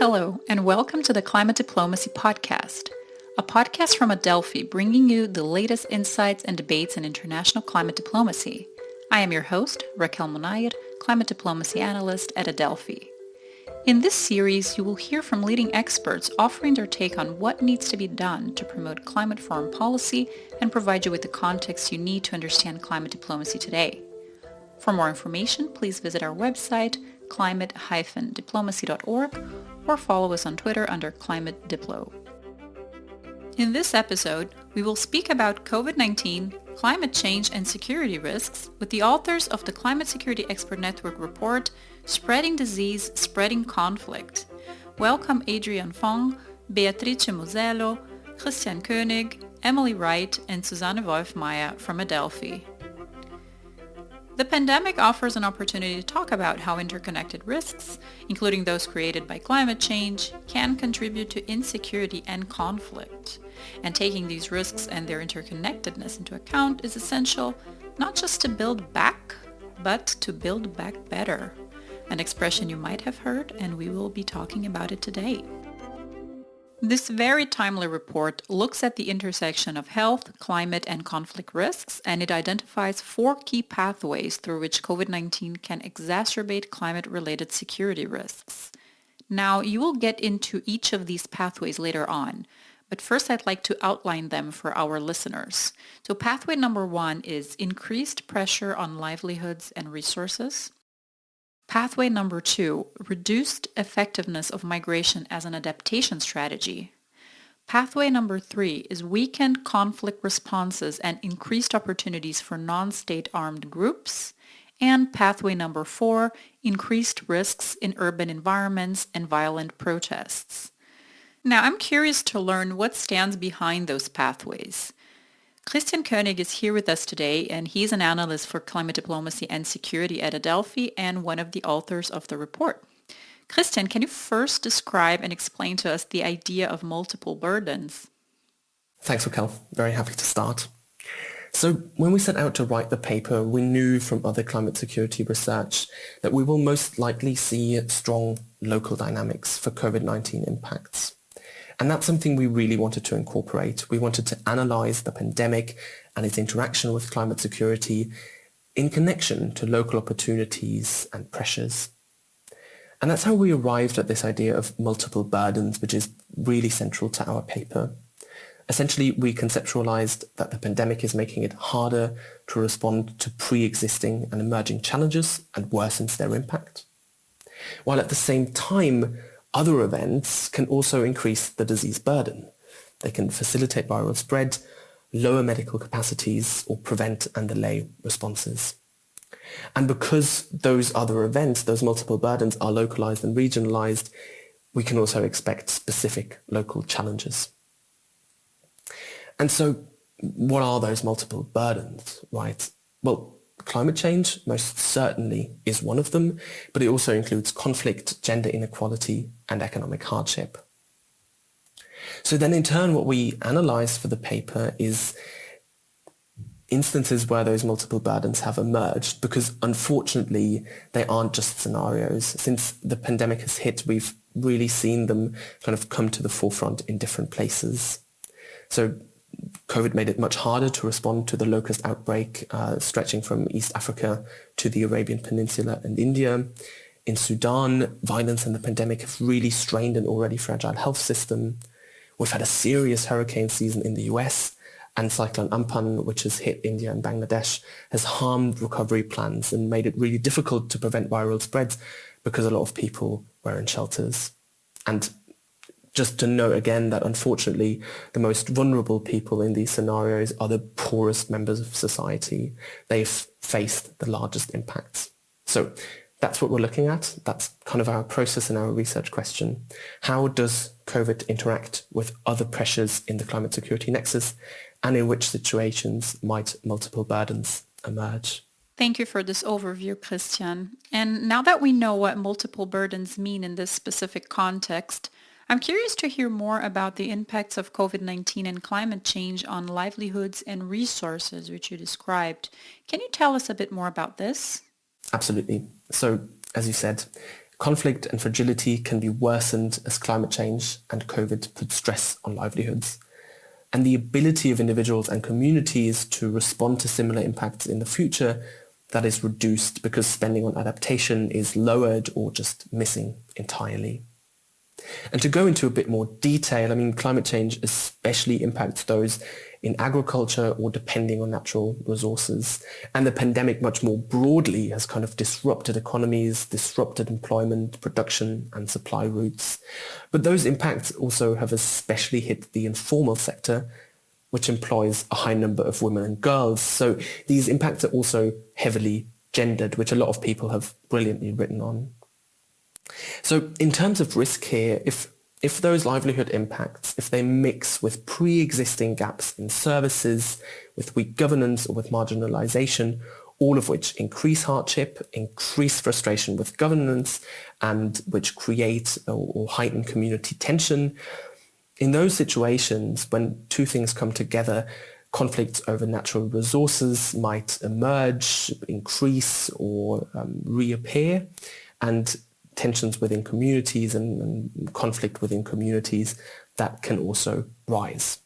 Hello, and welcome to the Climate Diplomacy Podcast, a podcast from Adelphi bringing you the latest insights and debates in international climate diplomacy. I am your host, Raquel Munayed, Climate Diplomacy Analyst at Adelphi. In this series, you will hear from leading experts offering their take on what needs to be done to promote climate foreign policy and provide you with the context you need to understand climate diplomacy today. For more information, please visit our website, climate-diplomacy.org, or follow us on Twitter under Climate Diplo. In this episode, we will speak about COVID-19, climate change and security risks with the authors of the Climate Security Expert Network report, Spreading Disease, Spreading Conflict. Welcome Adrian Fong, Beatrice Musello, Christian Koenig, Emily Wright, and Susanne Wolf-Meyer from Adelphi. The pandemic offers an opportunity to talk about how interconnected risks, including those created by climate change, can contribute to insecurity and conflict. And taking these risks and their interconnectedness into account is essential not just to build back, but to build back better. An expression you might have heard, and we will be talking about it today. This very timely report looks at the intersection of health, climate, and conflict risks, and it identifies 4 key pathways through which COVID-19 can exacerbate climate-related security risks. Now, you will get into each of these pathways later on, but first I'd like to outline them for our listeners. So pathway number 1 is increased pressure on livelihoods and resources. Pathway number 2, reduced effectiveness of migration as an adaptation strategy. Pathway number 3 is weakened conflict responses and increased opportunities for non-state armed groups. And pathway number 4, increased risks in urban environments and violent protests. Now, I'm curious to learn what stands behind those pathways. Christian Koenig is here with us today, and he's an analyst for climate diplomacy and security at Adelphi and one of the authors of the report. Christian, can you first describe and explain to us the idea of multiple burdens? Thanks, Raquel. Very happy to start. So when we set out to write the paper, we knew from other climate security research that we will most likely see strong local dynamics for COVID-19 impacts. And that's something we really wanted to incorporate. We wanted to analyze the pandemic and its interaction with climate security in connection to local opportunities and pressures. And that's how we arrived at this idea of multiple burdens, which is really central to our paper. Essentially, we conceptualized that the pandemic is making it harder to respond to pre-existing and emerging challenges and worsens their impact, while at the same time, other events can also increase the disease burden. They can facilitate viral spread, lower medical capacities, or prevent and delay responses. And because those other events, those multiple burdens, are localized and regionalized, we can also expect specific local challenges. And so what are those multiple burdens, right? Well, climate change most certainly is one of them, but it also includes conflict, gender inequality, and economic hardship. So then in turn, what we analyzed for the paper is instances where those multiple burdens have emerged, because unfortunately, they aren't just scenarios. Since the pandemic has hit, we've really seen them kind of come to the forefront in different places. So COVID made it much harder to respond to the locust outbreak stretching from East Africa to the Arabian Peninsula and India. In Sudan, violence and the pandemic have really strained an already fragile health system. We've had a serious hurricane season in the US, and Cyclone Amphan, which has hit India and Bangladesh, has harmed recovery plans and made it really difficult to prevent viral spreads because a lot of people were in shelters. And just to note again that unfortunately the most vulnerable people in these scenarios are the poorest members of society. They've faced the largest impacts. So that's what we're looking at. That's kind of our process and our research question. How does COVID interact with other pressures in the climate security nexus, and in which situations might multiple burdens emerge? Thank you for this overview, Christian. And now that we know what multiple burdens mean in this specific context, I'm curious to hear more about the impacts of COVID-19 and climate change on livelihoods and resources, which you described. Can you tell us a bit more about this? Absolutely. So, as you said, Conflict and fragility can be worsened as climate change and COVID put stress on livelihoods. And the ability of individuals and communities to respond to similar impacts in the future, that is reduced because spending on adaptation is lowered or just missing entirely. And to go into a bit more detail, climate change especially impacts those in agriculture or depending on natural resources. And the pandemic much more broadly has kind of disrupted economies, disrupted employment, production and supply routes. But those impacts also have especially hit the informal sector, which employs a high number of women and girls. So these impacts are also heavily gendered, which a lot of people have brilliantly written on. So in terms of risk here, if those livelihood impacts, if they mix with pre-existing gaps in services, with weak governance or with marginalization, all of which increase hardship, increase frustration with governance, and which create or heighten community tension, in those situations, when two things come together, conflicts over natural resources might emerge, increase, or reappear, and tensions within communities and conflict within communities, that can also rise.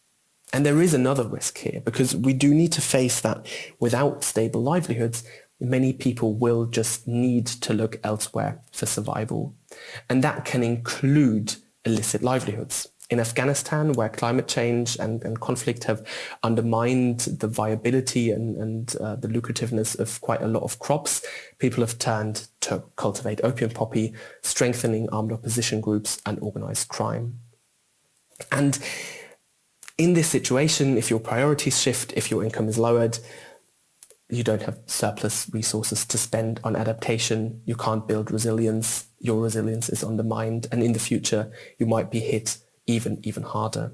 And there is another risk here, because we do need to face that without stable livelihoods, many people will just need to look elsewhere for survival. And that can include illicit livelihoods. In Afghanistan, where climate change and conflict have undermined the viability and the lucrativeness of quite a lot of crops, people have turned to cultivate opium poppy, strengthening armed opposition groups and organized crime. And in this situation, if your priorities shift, if your income is lowered, you don't have surplus resources to spend on adaptation, you can't build resilience, your resilience is undermined, and in the future, you might be hit even harder.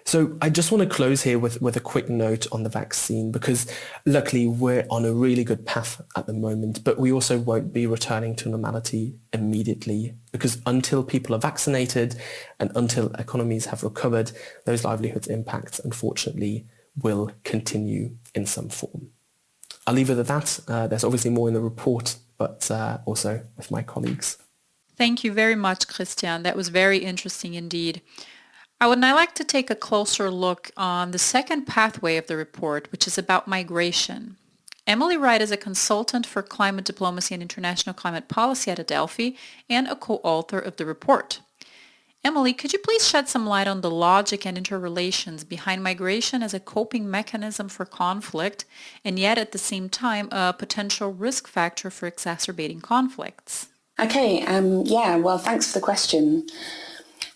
So I just want to close here with a quick note on the vaccine, because luckily we're on a really good path at the moment, but we also won't be returning to normality immediately, because until people are vaccinated and until economies have recovered, those livelihoods impacts, unfortunately, will continue in some form. I'll leave it at that. There's obviously more in the report, but also with my colleagues. Thank you very much, Christian. That was very interesting indeed. I would now like to take a closer look on the second pathway of the report, which is about migration. Emily Wright is a consultant for climate diplomacy and international climate policy at Adelphi and a co-author of the report. Emily, could you please shed some light on the logic and interrelations behind migration as a coping mechanism for conflict, and yet at the same time a potential risk factor for exacerbating conflicts? Okay, well, thanks for the question.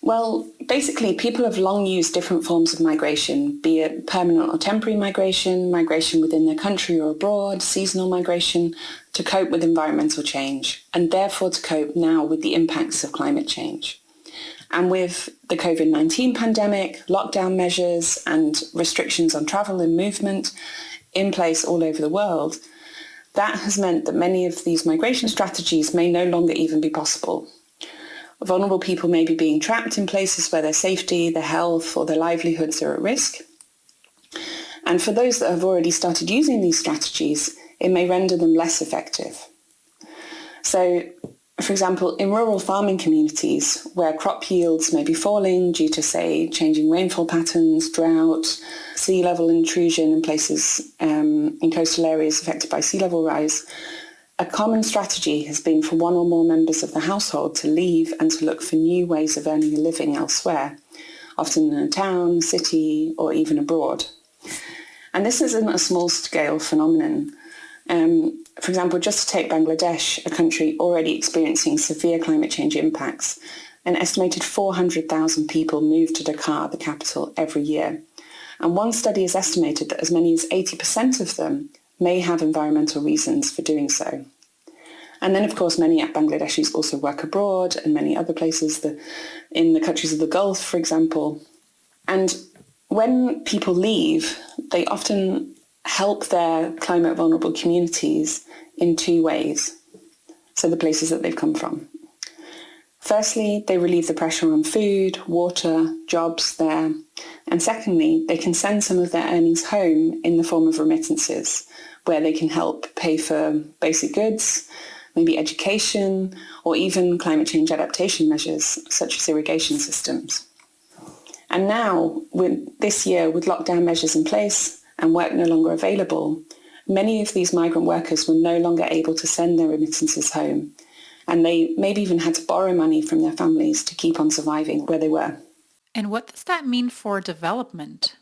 Well, basically, people have long used different forms of migration, be it permanent or temporary migration, migration within their country or abroad, seasonal migration, to cope with environmental change, and therefore to cope now with the impacts of climate change. And with the COVID-19 pandemic, lockdown measures and restrictions on travel and movement in place all over the world, that has meant that many of these migration strategies may no longer even be possible. Vulnerable people may be being trapped in places where their safety, their health, or their livelihoods are at risk. And for those that have already started using these strategies, it may render them less effective. So, for example, in rural farming communities where crop yields may be falling due to, say, changing rainfall patterns, drought, sea level intrusion in places in coastal areas affected by sea level rise, a common strategy has been for one or more members of the household to leave and to look for new ways of earning a living elsewhere, often in a town, city, or even abroad. And this isn't a small-scale phenomenon. For example, just to take Bangladesh, a country already experiencing severe climate change impacts, an estimated 400,000 people move to Dhaka, the capital, every year. And one study has estimated that as many as 80% of them may have environmental reasons for doing so. And then, of course, many Bangladeshis also work abroad and many other places, in the countries of the Gulf, for example. And when people leave, they often help their climate vulnerable communities in two ways. So the places that they've come from. Firstly, they relieve the pressure on food, water, jobs there. And secondly, they can send some of their earnings home in the form of remittances, where they can help pay for basic goods, maybe education, or even climate change adaptation measures, such as irrigation systems. And now, this year, with lockdown measures in place and work no longer available, many of these migrant workers were no longer able to send their remittances home, and they maybe even had to borrow money from their families to keep on surviving where they were. And what does that mean for development?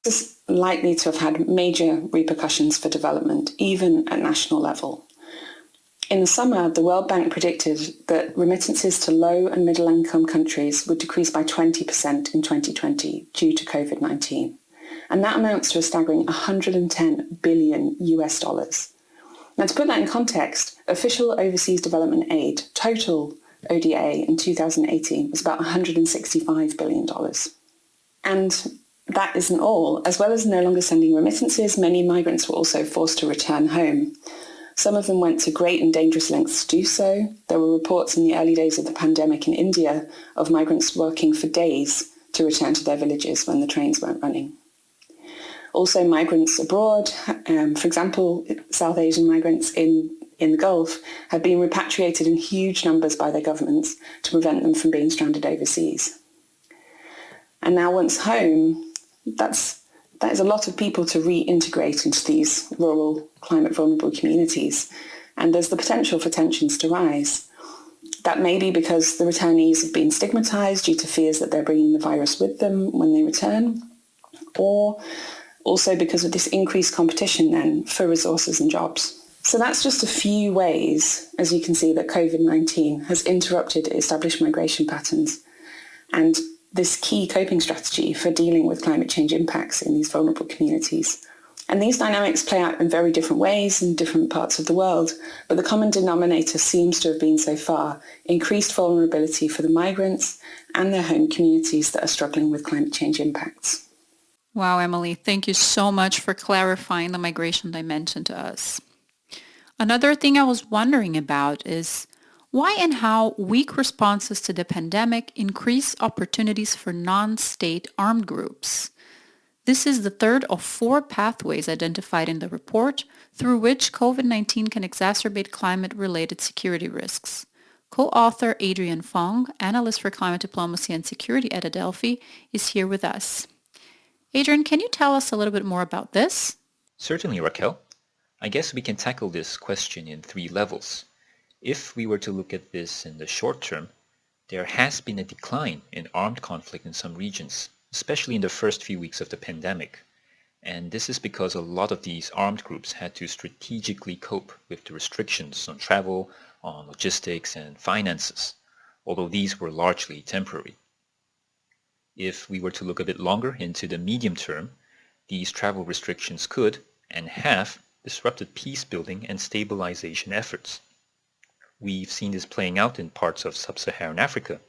This is likely to have had major repercussions for development, even at national level. In the summer, the World Bank predicted that remittances to low and middle income countries would decrease by 20% in 2020 due to COVID-19. And that amounts to a staggering $110 billion US dollars. Now, to put that in context, official overseas development aid, total ODA in 2018, was about $165 billion. And that isn't all. As well as no longer sending remittances, many migrants were also forced to return home. Some of them went to great and dangerous lengths to do so. There were reports in the early days of the pandemic in India of migrants working for days to return to their villages when the trains weren't running. Also, migrants abroad, for example, South Asian migrants in the Gulf, have been repatriated in huge numbers by their governments to prevent them from being stranded overseas. And now once home, that is a lot of people to reintegrate into these rural, climate vulnerable communities. And there's the potential for tensions to rise. That may be because the returnees have been stigmatized due to fears that they're bringing the virus with them when they return, or also because of this increased competition then for resources and jobs. So that's just a few ways, as you can see, that COVID-19 has interrupted established migration patterns and this key coping strategy for dealing with climate change impacts in these vulnerable communities. And these dynamics play out in very different ways in different parts of the world, but the common denominator seems to have been so far increased vulnerability for the migrants and their home communities that are struggling with climate change impacts. Wow, Emily, thank you so much for clarifying the migration dimension to us. Another thing I was wondering about is why and how weak responses to the pandemic increase opportunities for non-state armed groups. This is the third of 4 pathways identified in the report through which COVID-19 can exacerbate climate-related security risks. Co-author Adrian Fong, analyst for climate diplomacy and security at Adelphi, is here with us. Adrian, can you tell us a little bit more about this? Certainly, Raquel. I guess we can tackle this question in 3 levels. If we were to look at this in the short term, there has been a decline in armed conflict in some regions, especially in the first few weeks of the pandemic. And this is because a lot of these armed groups had to strategically cope with the restrictions on travel, on logistics and finances, although these were largely temporary. If we were to look a bit longer into the medium term, these travel restrictions could, and have, disrupted peace-building and stabilization efforts. We've seen this playing out in parts of sub-Saharan Africa,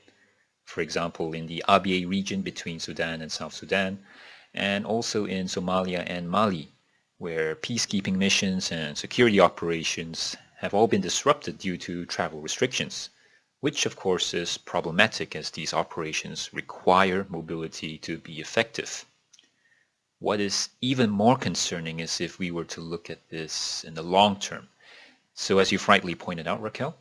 for example in the Abyei region between Sudan and South Sudan, and also in Somalia and Mali, where peacekeeping missions and security operations have all been disrupted due to travel restrictions, which of course is problematic as these operations require mobility to be effective. What is even more concerning is if we were to look at this in the long term. So as you've rightly pointed out, Raquel,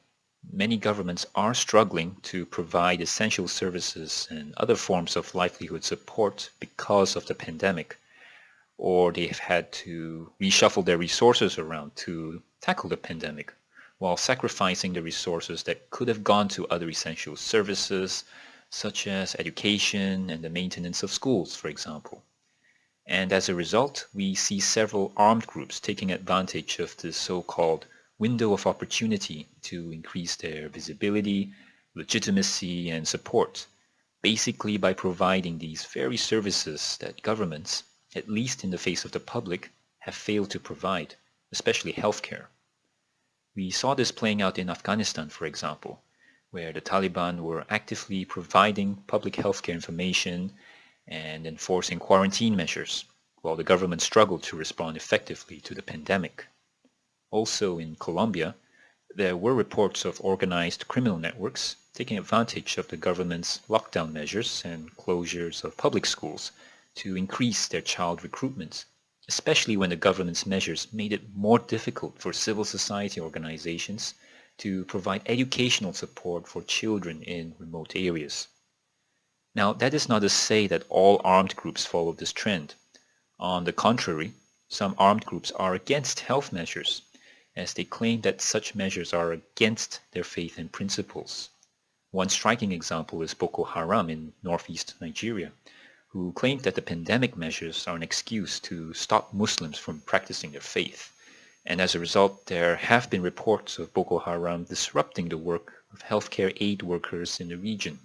many governments are struggling to provide essential services and other forms of livelihood support because of the pandemic, or they've had to reshuffle their resources around to tackle the pandemic, while sacrificing the resources that could have gone to other essential services, such as education and the maintenance of schools, for example. And as a result, we see several armed groups taking advantage of this so-called window of opportunity to increase their visibility, legitimacy, and support, basically by providing these very services that governments, at least in the face of the public, have failed to provide, especially healthcare. We saw this playing out in Afghanistan, for example, where the Taliban were actively providing public healthcare information and enforcing quarantine measures, while the government struggled to respond effectively to the pandemic. Also in Colombia, there were reports of organized criminal networks taking advantage of the government's lockdown measures and closures of public schools to increase their child recruitment, especially when the government's measures made it more difficult for civil society organizations to provide educational support for children in remote areas. Now, that is not to say that all armed groups follow this trend. On the contrary, some armed groups are against health measures, as they claim that such measures are against their faith and principles. One striking example is Boko Haram in northeast Nigeria, who claimed that the pandemic measures are an excuse to stop Muslims from practicing their faith. And as a result, there have been reports of Boko Haram disrupting the work of healthcare aid workers in the region.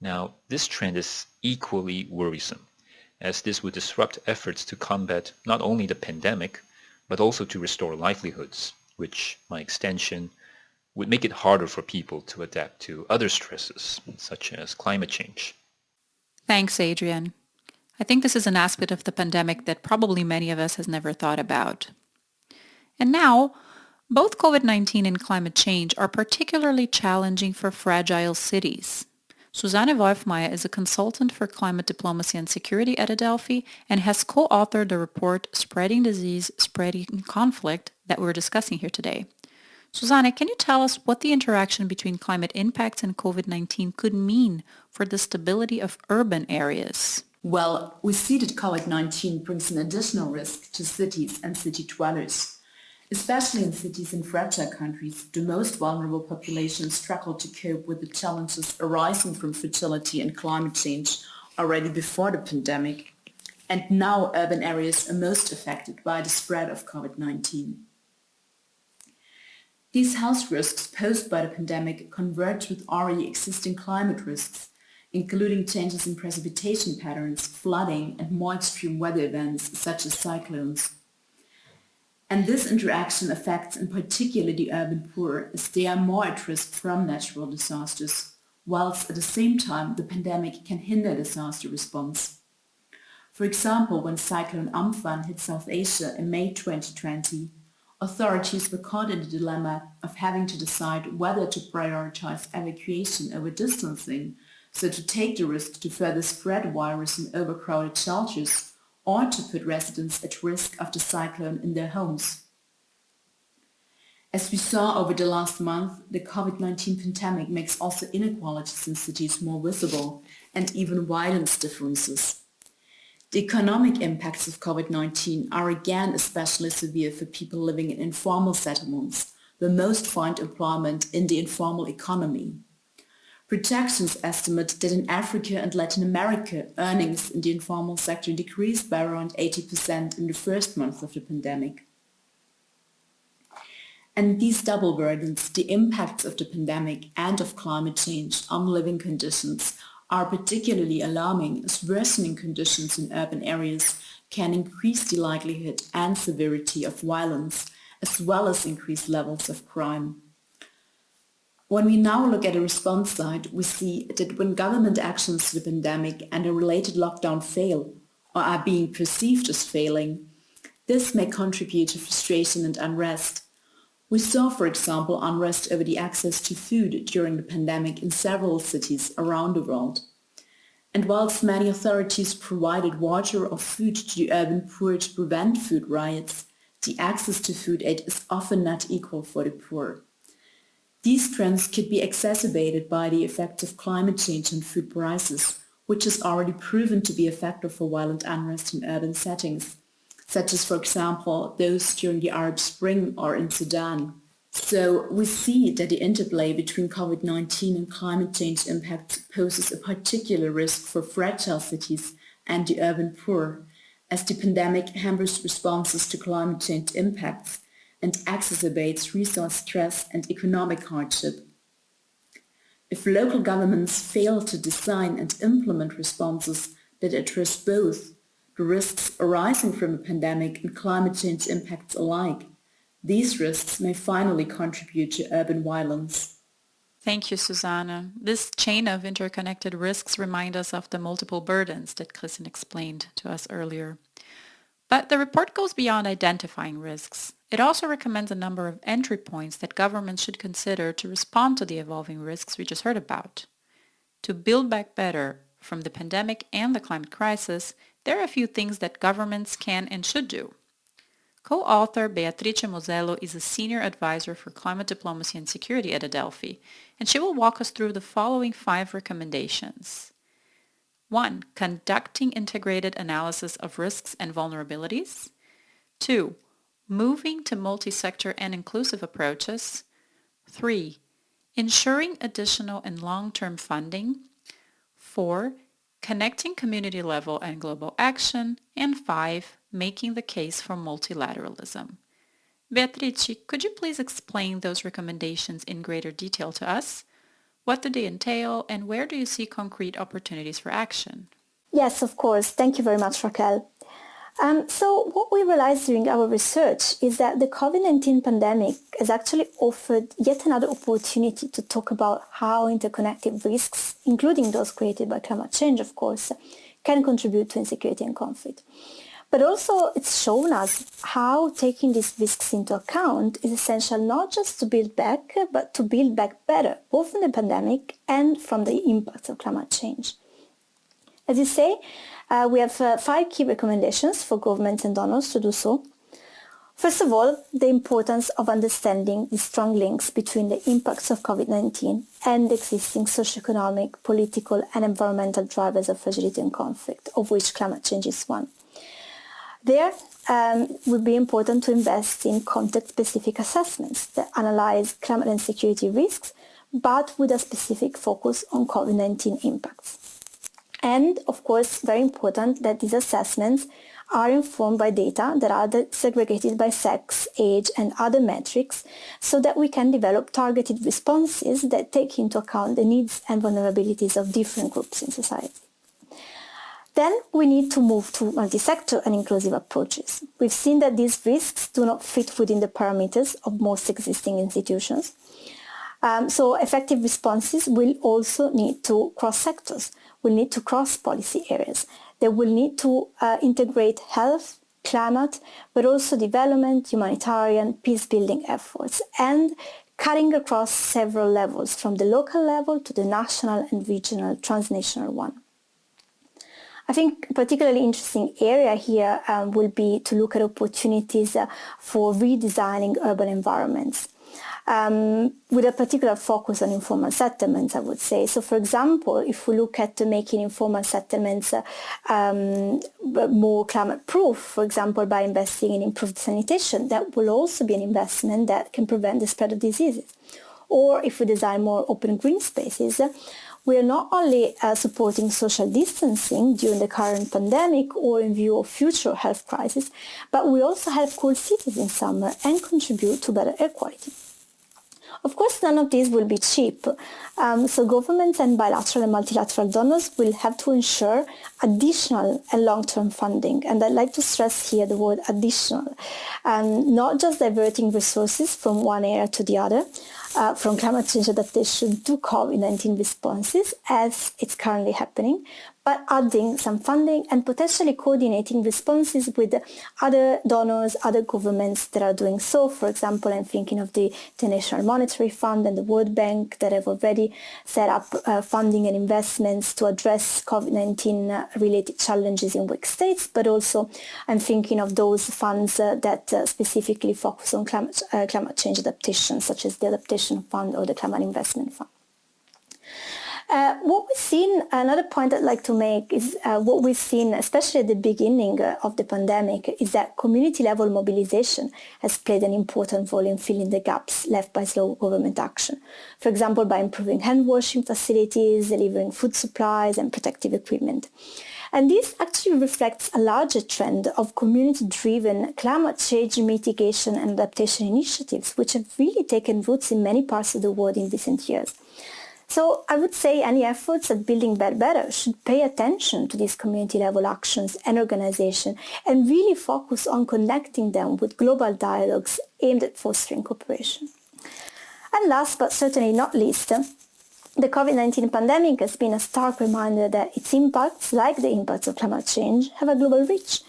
Now, this trend is equally worrisome, as this would disrupt efforts to combat not only the pandemic, but also to restore livelihoods, which, by extension, would make it harder for people to adapt to other stresses, such as climate change. Thanks, Adrian. I think this is an aspect of the pandemic that probably many of us has never thought about. And now, both COVID-19 and climate change are particularly challenging for fragile cities. Susanne Wolfmeier is a consultant for climate diplomacy and security at Adelphi and has co-authored the report Spreading Disease, Spreading Conflict that we're discussing here today. Susanne, can you tell us what the interaction between climate impacts and COVID-19 could mean for the stability of urban areas? Well, we see that COVID-19 brings an additional risk to cities and city dwellers. Especially in cities in fragile countries, the most vulnerable populations struggle to cope with the challenges arising from fertility and climate change already before the pandemic. And now urban areas are most affected by the spread of COVID-19. These health risks posed by the pandemic converge with already existing climate risks, including changes in precipitation patterns, flooding, and more extreme weather events such as cyclones. And this interaction affects in particular the urban poor, as they are more at risk from natural disasters, whilst at the same time the pandemic can hinder disaster response. For example, when Cyclone Amphan hit South Asia in May 2020, authorities were caught in the dilemma of having to decide whether to prioritize evacuation over distancing, so to take the risk to further spread virus in overcrowded shelters, or to put residents at risk of the cyclone in their homes. As we saw over the last month, the COVID-19 pandemic makes also inequalities in cities more visible and even widens differences. The economic impacts of COVID-19 are again especially severe for people living in informal settlements, where most find employment in the informal economy. Projections estimate that in Africa and Latin America, earnings in the informal sector decreased by around 80% in the first month of the pandemic. And these double burdens, the impacts of the pandemic and of climate change on living conditions, are particularly alarming, as worsening conditions in urban areas can increase the likelihood and severity of violence, as well as increase levels of crime. When we now look at the response side, we see that when government actions to the pandemic and a related lockdown fail, or are being perceived as failing, this may contribute to frustration and unrest. We saw, for example, unrest over the access to food during the pandemic in several cities around the world. And whilst many authorities provided water or food to the urban poor to prevent food riots, the access to food aid is often not equal for the poor. These trends could be exacerbated by the effects of climate change on food prices, which is already proven to be a factor for violent unrest in urban settings, such as, for example, those during the Arab Spring or in Sudan. So we see that the interplay between COVID-19 and climate change impacts poses a particular risk for fragile cities and the urban poor, as the pandemic hampers responses to climate change impacts and exacerbates resource stress and economic hardship. If local governments fail to design and implement responses that address both the risks arising from a pandemic and climate change impacts alike, these risks may finally contribute to urban violence. Thank you, Susanne. This chain of interconnected risks remind us of the multiple burdens that Christian explained to us earlier. But the report goes beyond identifying risks. It also recommends a number of entry points that governments should consider to respond to the evolving risks we just heard about. To build back better from the pandemic and the climate crisis, there are a few things that governments can and should do. Co-author Beatrice Mosello is a senior advisor for climate diplomacy and security at Adelphi, and she will walk us through the following 5 recommendations. 1. Conducting integrated analysis of risks and vulnerabilities. 2. Moving to multi-sector and inclusive approaches. 3. Ensuring additional and long-term funding. 4. Connecting community level and global action. And 5. Making the case for multilateralism. Beatrice, could you please explain those recommendations in greater detail to us? What do they entail, and where do you see concrete opportunities for action? Yes, of course. Thank you very much, Raquel. So what we realized during our research is that the COVID-19 pandemic has actually offered yet another opportunity to talk about how interconnected risks, including those created by climate change, of course, can contribute to insecurity and conflict. But also it's shown us how taking these risks into account is essential not just to build back, but to build back better, both from the pandemic and from the impacts of climate change. As you say, we have 5 key recommendations for governments and donors to do so. First of all, the importance of understanding the strong links between the impacts of COVID-19 and the existing socioeconomic, political and environmental drivers of fragility and conflict, of which climate change is one. There would be important to invest in context-specific assessments that analyze climate and security risks, but with a specific focus on COVID-19 impacts. And, of course, very important that these assessments are informed by data that are segregated by sex, age and other metrics so that we can develop targeted responses that take into account the needs and vulnerabilities of different groups in society. Then we need to move to multi-sector and inclusive approaches. We've seen that these risks do not fit within the parameters of most existing institutions. So effective responses will also need to cross sectors, will need to cross policy areas. They will need to integrate health, climate, but also development, humanitarian, peace-building efforts, and cutting across several levels, from the local level to the national and regional, transnational one. I think a particularly interesting area here will be to look at opportunities for redesigning urban environments. With a particular focus on informal settlements, I would say. So, for example, if we look at making informal settlements more climate-proof, for example, by investing in improved sanitation, that will also be an investment that can prevent the spread of diseases. Or if we design more open green spaces, we are not only supporting social distancing during the current pandemic or in view of future health crises, but we also help cool cities in summer and contribute to better air quality. Of course, none of these will be cheap, so governments and bilateral and multilateral donors will have to ensure additional and long-term funding, and I'd like to stress here the word additional, not just diverting resources from one area to the other, from climate change adaptation to COVID-19 responses, as it's currently happening, but adding some funding and potentially coordinating responses with other donors, other governments that are doing so. For example, I'm thinking of the International Monetary Fund and the World Bank that have already set up funding and investments to address COVID-19 related challenges in weak states, but also I'm thinking of those funds that specifically focus on climate change adaptation, such as the Adaptation Fund or the Climate Investment Fund. What we've seen, another point I'd like to make is what we've seen, especially at the beginning of the pandemic, is that community-level mobilization has played an important role in filling the gaps left by slow government action. For example, by improving hand-washing facilities, delivering food supplies and protective equipment. And this actually reflects a larger trend of community-driven climate change mitigation and adaptation initiatives, which have really taken roots in many parts of the world in recent years. So I would say any efforts at building better should pay attention to these community-level actions and organization and really focus on connecting them with global dialogues aimed at fostering cooperation. And last but certainly not least, the COVID-19 pandemic has been a stark reminder that its impacts, like the impacts of climate change, have a global reach.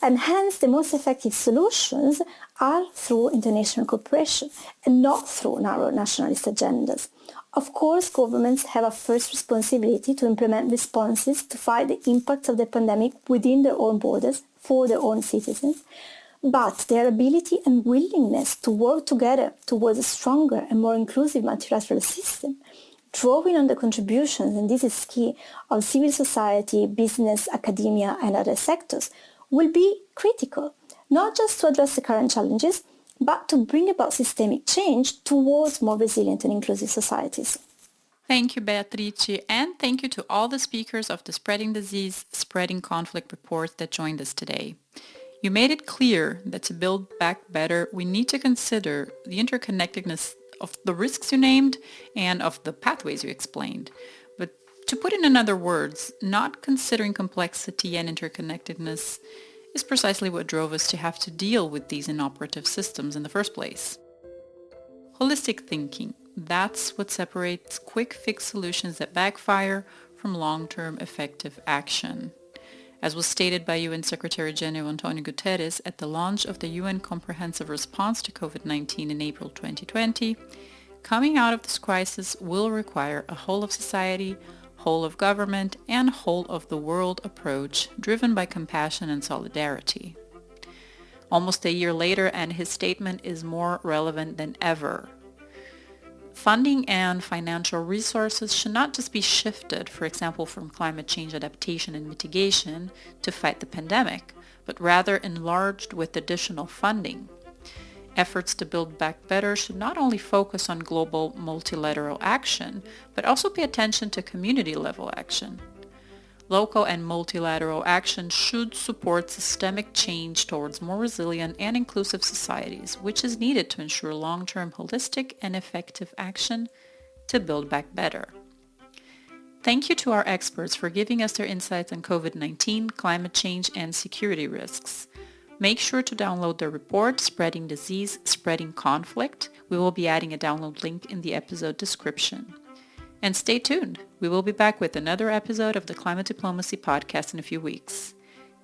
And hence the most effective solutions are through international cooperation and not through narrow nationalist agendas. Of course, governments have a first responsibility to implement responses to fight the impacts of the pandemic within their own borders for their own citizens. but their ability and willingness to work together towards a stronger and more inclusive multilateral system, drawing on the contributions, and this is key, of civil society, business, academia, and other sectors, will be critical, not just to address the current challenges, but to bring about systemic change towards more resilient and inclusive societies. Thank you, Beatrice, and thank you to all the speakers of the Spreading Disease, Spreading Conflict report that joined us today. You made it clear that to build back better, we need to consider the interconnectedness of the risks you named and of the pathways you explained. But to put it in other words, not considering complexity and interconnectedness is precisely what drove us to have to deal with these inoperative systems in the first place. Holistic thinking, that's what separates quick fix solutions that backfire from long-term effective action. As was stated by UN Secretary General Antonio Guterres at the launch of the UN Comprehensive Response to COVID-19 in April 2020, coming out of this crisis will require a whole of society, whole of government, and whole of the world approach driven by compassion and solidarity. Almost a year later, and his statement is more relevant than ever. Funding and financial resources should not just be shifted, for example, from climate change adaptation and mitigation to fight the pandemic, but rather enlarged with additional funding. Efforts to build back better should not only focus on global multilateral action, but also pay attention to community-level action. Local and multilateral action should support systemic change towards more resilient and inclusive societies, which is needed to ensure long-term holistic and effective action to build back better. Thank you to our experts for giving us their insights on COVID-19, climate change, and security risks. Make sure to download the report, Spreading Disease, Spreading Conflict. We will be adding a download link in the episode description. And stay tuned. We will be back with another episode of the Climate Diplomacy Podcast in a few weeks.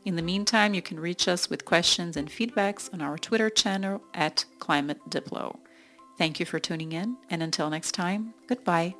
In the meantime, you can reach us with questions and feedbacks on our Twitter channel @ClimateDiplo. Thank you for tuning in, and until next time, goodbye.